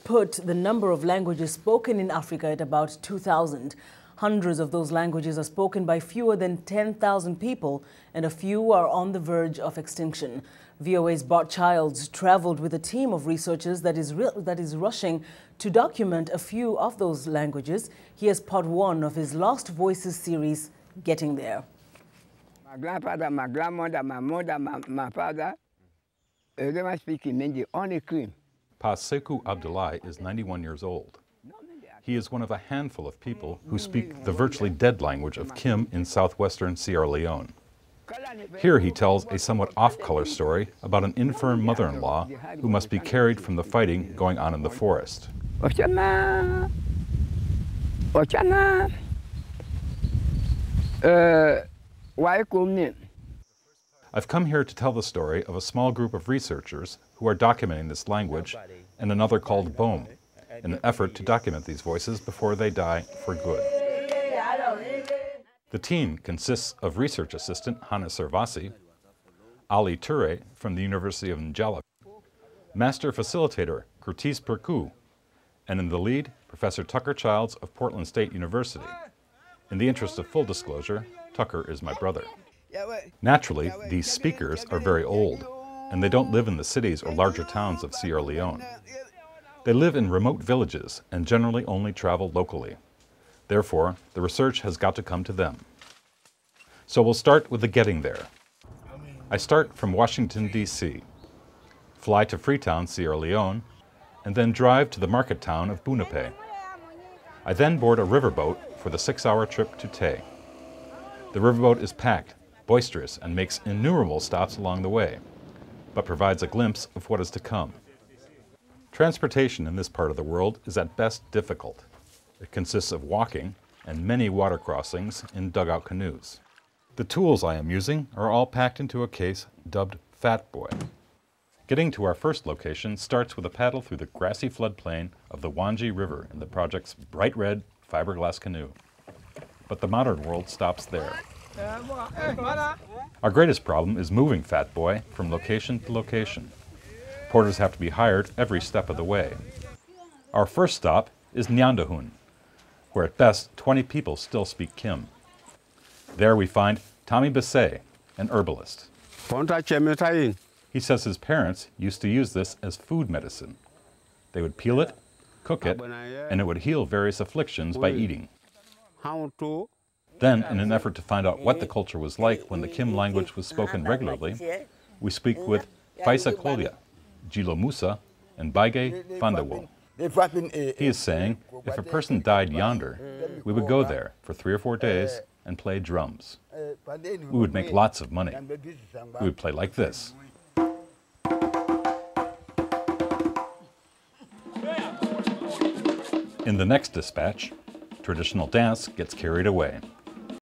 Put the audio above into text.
put the number of languages spoken in Africa at about 2,000. Hundreds of those languages are spoken by fewer than 10,000 people, and a few are on the verge of extinction. VOA's Bart traveled with a team of researchers that is rushing to document a few of those languages. Here's part one of his Lost Voices series, Getting There. My grandfather, my grandmother, my mother, my father, they were speaking Hindi, only cream. Pa Sekou Abdoulaye is 91 years old. He is one of a handful of people who speak the virtually dead language of Kim in southwestern Sierra Leone. Here he tells a somewhat off-color story about an infirm mother-in-law who must be carried from the fighting going on in the forest. Ochana. I've come here to tell the story of a small group of researchers who are documenting this language and another called BOM, in an effort to document these voices before they die for good. The team consists of research assistant Hana Servasi, Ali Toure from the University of Njala, master facilitator Curtis Percou, and in the lead, Professor Tucker Childs of Portland State University. In the interest of full disclosure, Tucker is my brother. Naturally, these speakers are very old, and they don't live in the cities or larger towns of Sierra Leone. They live in remote villages and generally only travel locally. Therefore, the research has got to come to them. So we'll start with the getting there. I start from Washington, D.C., fly to Freetown, Sierra Leone, and then drive to the market town of Bunape. I then board a riverboat for the 6-hour trip to Tay. The riverboat is packed, boisterous, and makes innumerable stops along the way, but provides a glimpse of what is to come. Transportation in this part of the world is at best difficult. It consists of walking and many water crossings in dugout canoes. The tools I am using are all packed into a case dubbed Fat Boy. Getting to our first location starts with a paddle through the grassy floodplain of the Wanji River in the project's bright red fiberglass canoe. But the modern world stops there. Our greatest problem is moving Fat Boy from location to location. Porters have to be hired every step of the way. Our first stop is Nyandahun, where at best 20 people still speak Kim. There we find Tommy Bissay, an herbalist. He says his parents used to use this as food medicine. They would peel it, cook it, and it would heal various afflictions by eating. Then, in an effort to find out what the culture was like when the Kim language was spoken regularly, we speak with Faisa Kolya, Jilo Musa, and Baige Fandawo. He is saying, if a person died yonder, we would go there for 3 or 4 days and play drums. We would make lots of money. We would play like this. In the next dispatch, traditional dance gets carried away.